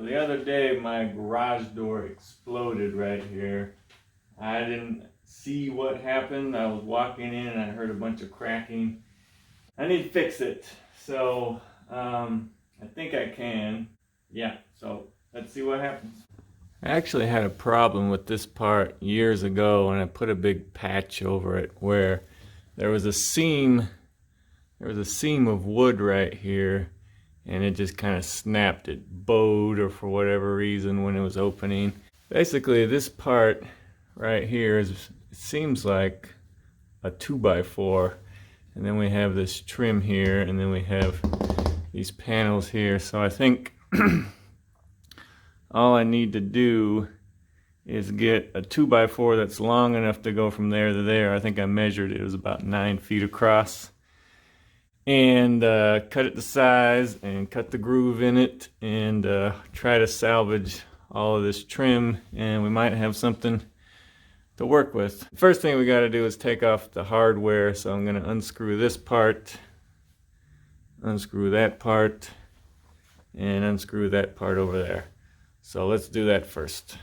So the other day, my garage door exploded right here. I didn't see what happened. I was walking in and I heard a bunch of cracking. I need to fix it. So I think I can. Yeah, so let's see what happens. I actually had a problem with this part years ago and I put a big patch over it where there was a seam of wood right here and it just kind of snapped. It bowed or for whatever reason when it was opening. Basically this part right here it seems like a 2x4, and then we have this trim here, and then we have these panels here. So I think all I need to do is get a 2x4 that's long enough to go from there to there. I think I measured it was about 9 feet across, and cut it to size and cut the groove in it and try to salvage all of this trim, and we might have something to work with. First thing we got to do is take off the hardware, so I'm going to unscrew this part, unscrew that part, and unscrew that part over there. So let's do that first.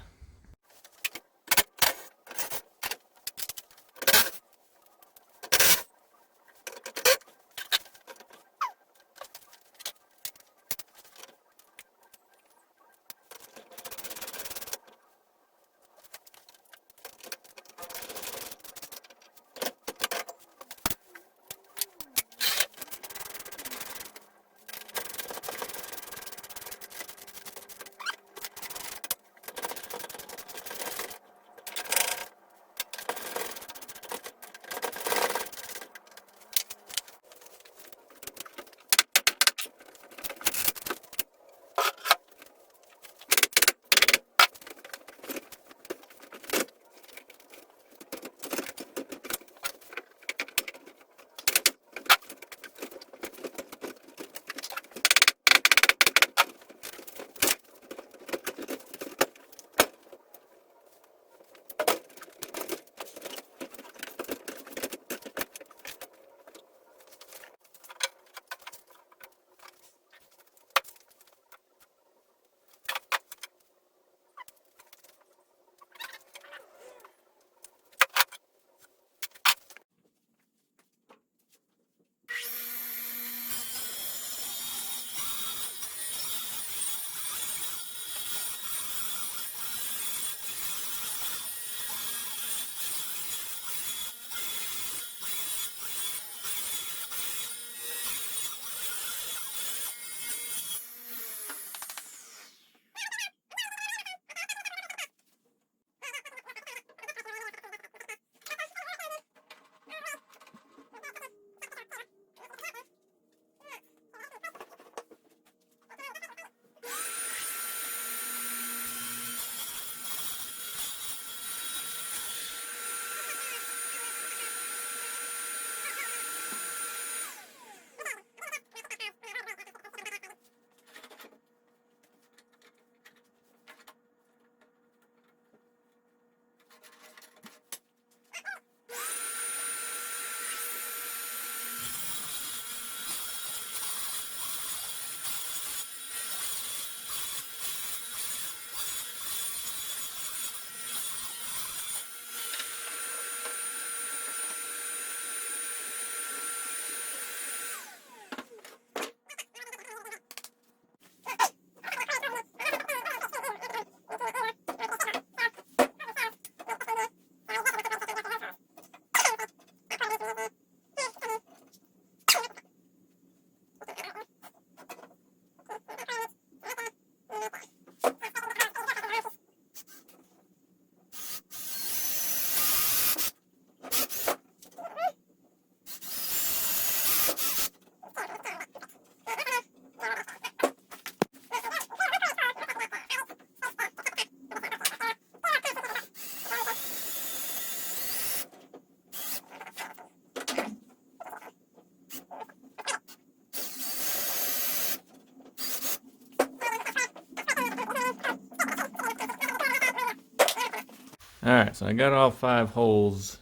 Alright, so I got all 5 holes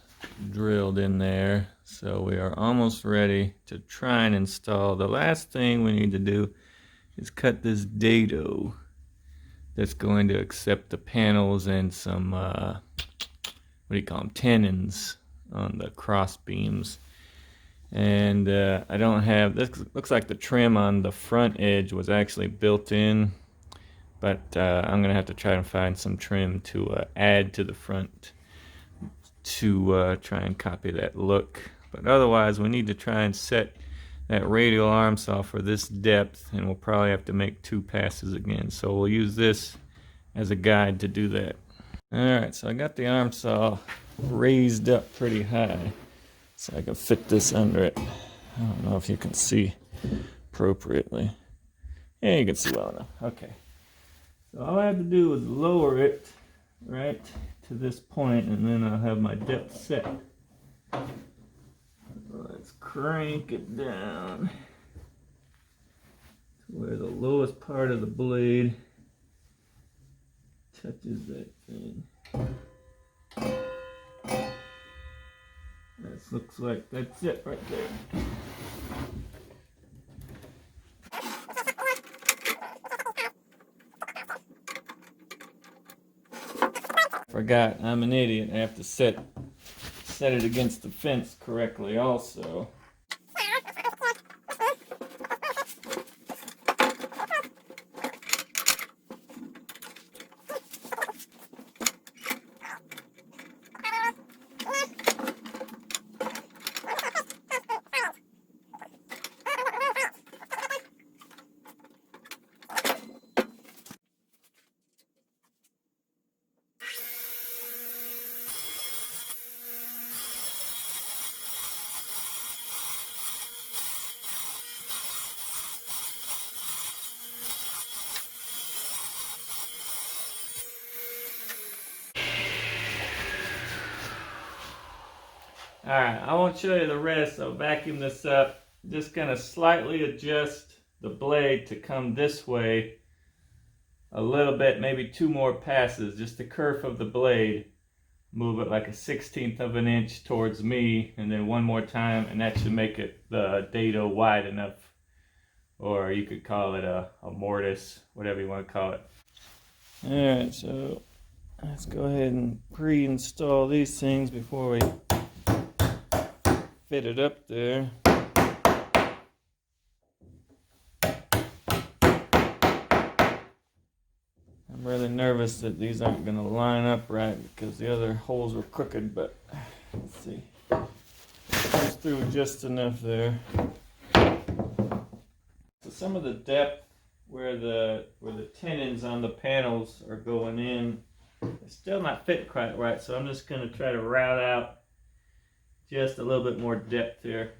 drilled in there, so we are almost ready to try and install. The last thing we need to do is cut this dado. that's going to accept the panels and some what do you call them, tenons on the cross beams. And I don't have, this looks like the trim on the front edge was actually built in, but I'm gonna have to try and find some trim to add to the front to try and copy that look. But otherwise we need to try and set that radial arm saw for this depth, and we'll probably have to make 2 passes again, so we'll use this as a guide to do that. Alright, so I got the arm saw raised up pretty high so I can fit this under it. I don't know if you can see appropriately. Yeah, you can see well enough. Okay, so all I have to do is lower it right to this point, and then I'll have my depth set. Let's crank it down to where the lowest part of the blade touches that thing. This looks like that's it right there. Forgot, I'm an idiot. I have to set it against the fence correctly also. Alright, I won't show you the rest. I'll vacuum this up. Just gonna slightly adjust the blade to come this way a little bit, maybe 2 more passes, just the kerf of the blade. Move it like a 1/16 of an inch towards me, and then 1 more time, and that should make it the dado wide enough. Or you could call it a mortise, whatever you want to call it. Alright, so let's go ahead and pre-install these things before we fit it up there. I'm really nervous that these aren't going to line up right because the other holes were crooked, but let's see. It comes through just enough there. So some of the depth where the tenons on the panels are going in, it's still not fit quite right, so I'm just going to try to route out just a little bit more depth here.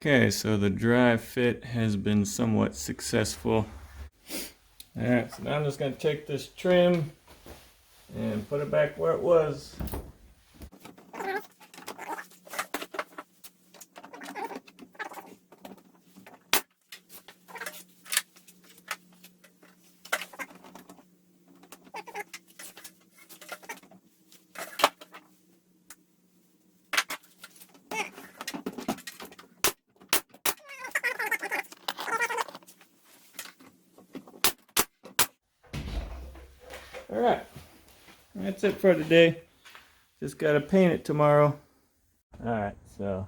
Okay, so the dry fit has been somewhat successful. Alright, so now I'm just going to take this trim and put it back where it was. Alright, that's it for today. Just gotta paint it tomorrow. Alright, so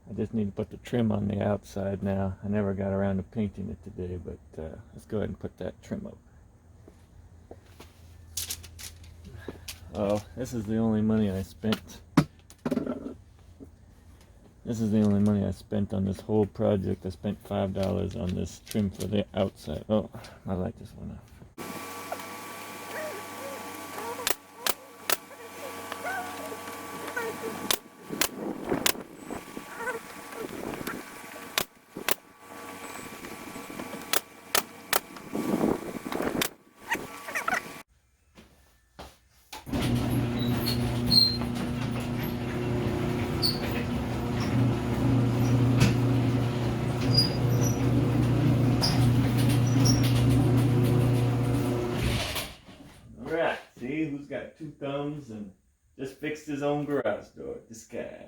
I just need to put the trim on the outside now. I never got around to painting it today, but let's go ahead and put that trim up. Oh, this is the only money I spent. This is the only money I spent on this whole project. I spent $5 on this trim for the outside. Oh, my light just went off. who's got two thumbs and just fixed his own garage door. This guy.